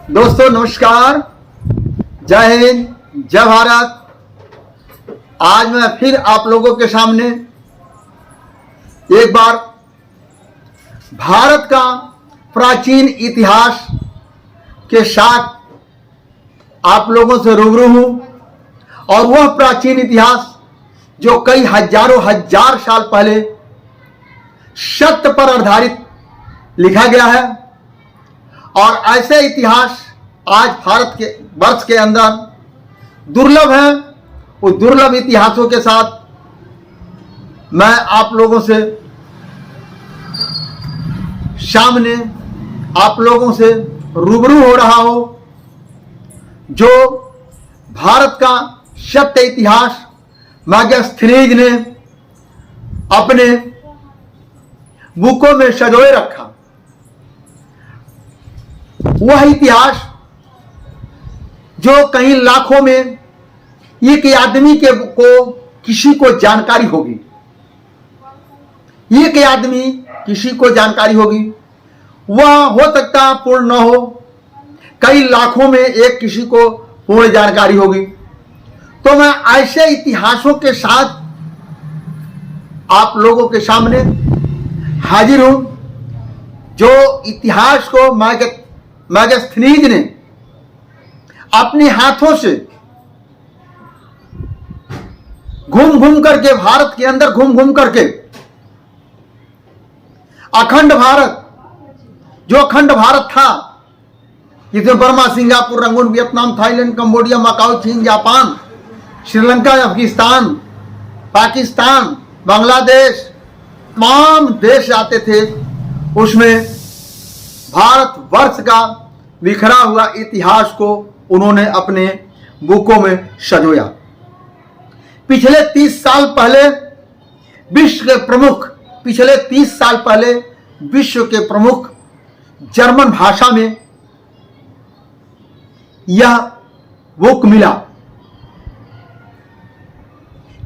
दोस्तों नमस्कार, जय हिंद, जय भारत। आज मैं फिर आप लोगों के सामने एक बार भारत का प्राचीन इतिहास के साथ आप लोगों से रूबरू हूं। और वह प्राचीन इतिहास जो कई हजारों हजार साल पहले सत्य पर आधारित लिखा गया है, और ऐसे इतिहास आज भारत के वर्ष के अंदर दुर्लभ है। उस दुर्लभ इतिहासों के साथ मैं आप लोगों से सामने आप लोगों से रूबरू हो रहा हूं, जो भारत का सत्य इतिहास मैगस्थनीज ने अपने बुकों में संजोए रखा। वह इतिहास जो कई लाखों में एक आदमी को किसी को जानकारी होगी, एक आदमी किसी को जानकारी होगी, वह हो सकता पूर्ण न हो, कई लाखों में एक किसी को पूर्ण जानकारी होगी। तो मैं ऐसे इतिहासों के साथ आप लोगों के सामने हाजिर हूं, जो इतिहास को मैगस्थनीज ने अपने हाथों से घूम घूम करके, भारत के अंदर घूम घूम करके अखंड भारत, जो अखंड भारत था, जिसमें Burma, Singapore, Rangoon, Vietnam, Thailand, Cambodia, Macau, चीन, जापान, श्रीलंका, अफगानिस्तान, पाकिस्तान, बांग्लादेश, तमाम देश आते थे, उसमें भारत वर्ष का बिखरा हुआ इतिहास को उन्होंने अपने बुकों में संजोया। पिछले 30 साल पहले विश्व के प्रमुख, पिछले 30 साल पहले विश्व के प्रमुख जर्मन भाषा में यह बुक मिला।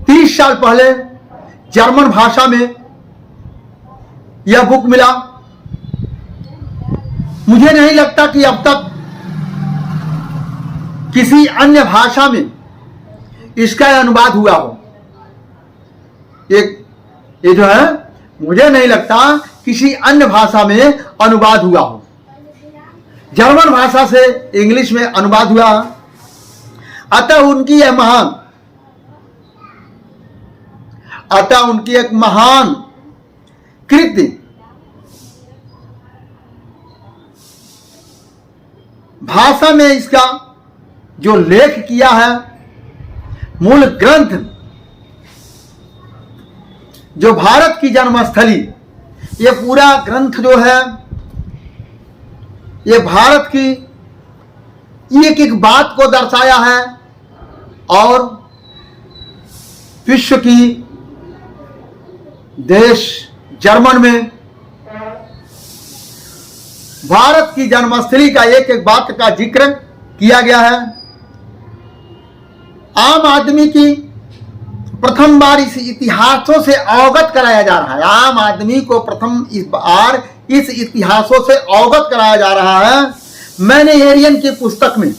30 साल पहले जर्मन भाषा में यह बुक मिला। मुझे नहीं लगता कि अब तक किसी अन्य भाषा में इसका अनुवाद हुआ हो। ये जो है, मुझे नहीं लगता किसी अन्य भाषा में अनुवाद हुआ हो। जर्मन भाषा से इंग्लिश में अनुवाद हुआ, अतः उनकी एक महान कृति भाषा में इसका जो लेख किया है, मूल ग्रंथ जो भारत की जन्मस्थली, ये पूरा ग्रंथ जो है, ये भारत की एक एक बात को दर्शाया है, और विश्व की देश जर्मन में भारत की जन्मस्थली का एक एक बात का जिक्र किया गया है। आम आदमी की प्रथम बार इस इतिहासों से अवगत कराया जा रहा है। आम आदमी को प्रथम इस बार इस इतिहासों से अवगत कराया जा रहा है। मैंने एरियन की पुस्तक में,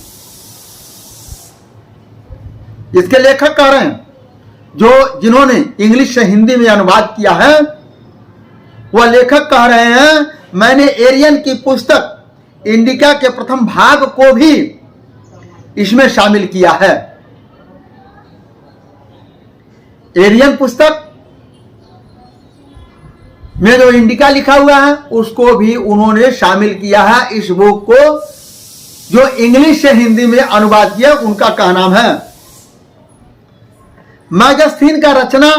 इसके लेखक कह रहे हैं, जिन्होंने इंग्लिश से हिंदी में अनुवाद किया है, वह लेखक कह रहे हैं, मैंने एरियन की पुस्तक इंडिका के प्रथम भाग को भी इसमें शामिल किया है। एरियन पुस्तक में जो इंडिका लिखा हुआ है, उसको भी उन्होंने शामिल किया है इस बुक को, जो इंग्लिश से हिंदी में अनुवाद किया। उनका क्या नाम है? मैगस्थनीज का रचना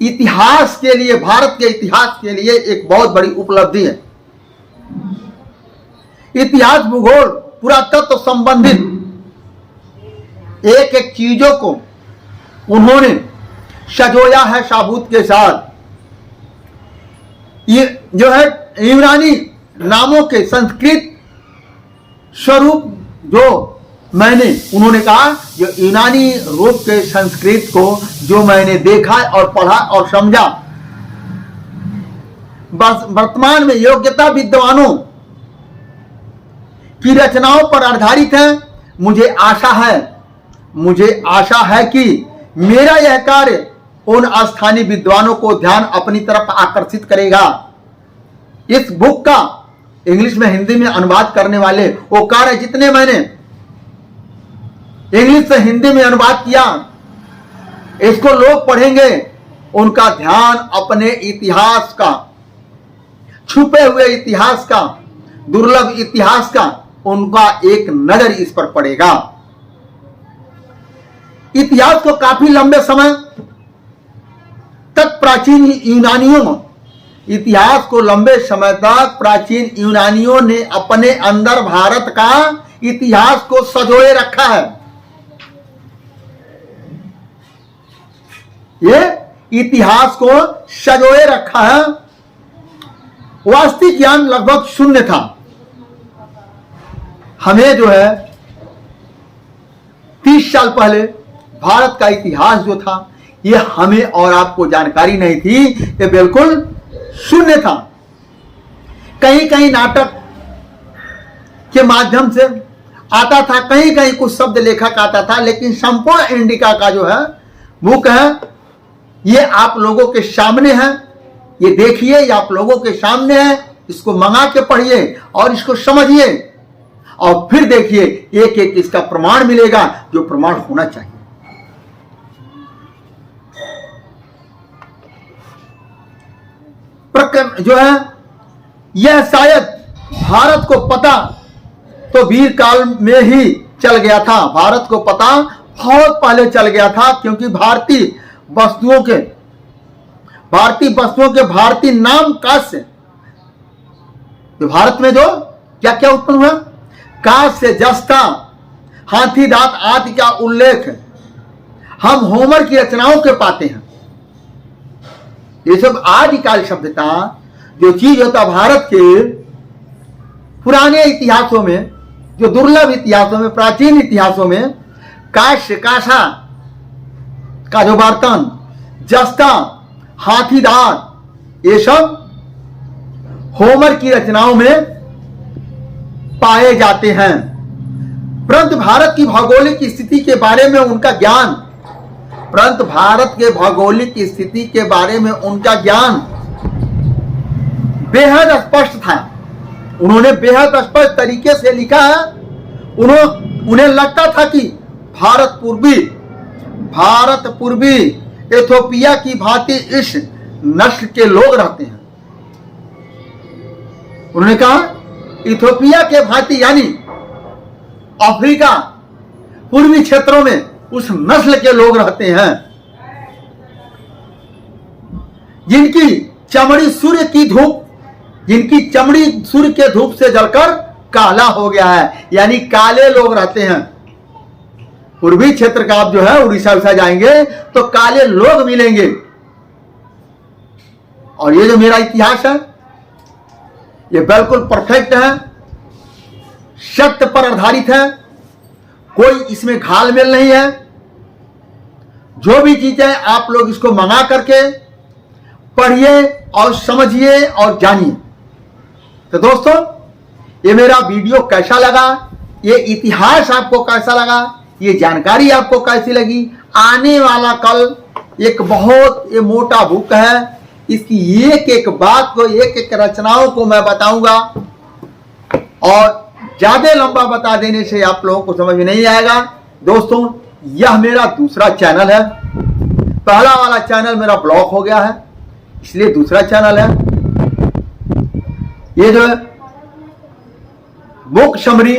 इतिहास के लिए, भारत के इतिहास के लिए एक बहुत बड़ी उपलब्धि है। इतिहास, भूगोल, पुरातत्व संबंधित एक एक चीजों को उन्होंने सजोया है साबूत के साथ। ये जो है यूनानी नामों के संस्कृत स्वरूप, जो मैंने, उन्होंने कहा, जो यूनानी रूप के संस्कृत को जो मैंने देखा और पढ़ा और समझा, वर्तमान में योग्यता विद्वानों की रचनाओं पर आधारित है। मुझे आशा है कि मेरा यह कार्य उन स्थानीय विद्वानों को ध्यान अपनी तरफ आकर्षित करेगा। इस बुक का इंग्लिश में हिंदी में अनुवाद करने वाले वो कार्य जितने मैंने इंग्लिश से हिंदी में अनुवाद किया, इसको लोग पढ़ेंगे, उनका ध्यान अपने इतिहास का, छुपे हुए इतिहास का, दुर्लभ इतिहास का उनका एक नजर इस पर पड़ेगा। इतिहास को काफी लंबे समय तक प्राचीन यूनानियों ने अपने अंदर भारत का इतिहास को संजोए रखा है। ये इतिहास को संजोए रखा है। वास्तविक ज्ञान लगभग शून्य था। हमें जो है 30 साल पहले भारत का इतिहास जो था, ये हमें और आपको जानकारी नहीं थी, ये बिल्कुल शून्य था। कहीं कहीं नाटक के माध्यम से आता था, कहीं कहीं कुछ शब्द लेखक आता था, लेकिन संपूर्ण इंडिका का जो है बुक है, ये आप लोगों के सामने है। ये देखिए, ये आप लोगों के सामने है। इसको मंगा के पढ़िए और इसको समझिए और फिर देखिए, एक एक इसका प्रमाण मिलेगा जो प्रमाण होना चाहिए। जो है यह शायद भारत को पता तो वीर काल में ही चल गया था। भारत को पता बहुत पहले चल गया था, क्योंकि भारतीय वस्तुओं के भारतीय नाम काश से जो भारत में जो क्या क्या उत्पन्न हुआ, काश से जस्ता, हाथी दांत आदि का उल्लेख हम होमर की रचनाओं के पाते हैं। ये सब आदिकाल सभ्यता जो चीज होता भारत के पुराने इतिहासों में, जो दुर्लभ इतिहासों में, प्राचीन इतिहासों में, काश्य काशा का जो बर्तन, जस्ता, हाथी दांत, ये सब होमर की रचनाओं में पाए जाते हैं। परंतु भारत की भौगोलिक स्थिति के बारे में उनका ज्ञान बेहद स्पष्ट था। उन्होंने बेहद स्पष्ट तरीके से लिखा है। उन्हें लगता था कि भारत पूर्वी इथोपिया की भांति इस नस्ल के लोग रहते हैं। उन्होंने कहा इथोपिया के भांति, यानी अफ्रीका पूर्वी क्षेत्रों में उस नस्ल के लोग रहते हैं जिनकी चमड़ी सूर्य के धूप से जलकर काला हो गया है, यानी काले लोग रहते हैं। पूर्वी क्षेत्र का आप जो है उड़ीसा जाएंगे तो काले लोग मिलेंगे। और ये जो मेरा इतिहास है, ये बिल्कुल परफेक्ट है, सत्य पर आधारित है, कोई इसमें घालमेल नहीं है। जो भी चीजें आप लोग इसको मंगा करके पढ़िए और समझिए और जानिए। तो दोस्तों, ये मेरा वीडियो कैसा लगा, ये इतिहास आपको कैसा लगा, ये जानकारी आपको कैसी लगी। आने वाला कल एक बहुत ये मोटा बुक है, इसकी एक एक बात को, एक एक रचनाओं को मैं बताऊंगा, और ज्यादा लंबा बता देने से आप लोगों को समझ में नहीं आएगा। दोस्तों, यह मेरा दूसरा चैनल है। पहला वाला चैनल मेरा ब्लॉक हो गया है, इसलिए दूसरा चैनल है। ये जो है बुक समरी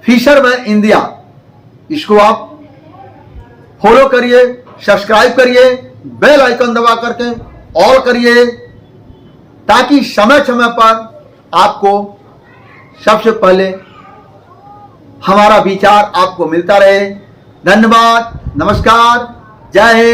फिशरमैन इंडिया, इसको आप फॉलो करिए, सब्सक्राइब करिए, बेल आइकन दबा करके ऑल करिए, ताकि समय समय पर आपको सबसे पहले हमारा विचार आपको मिलता रहे। धन्यवाद, नमस्कार, जय हिंद।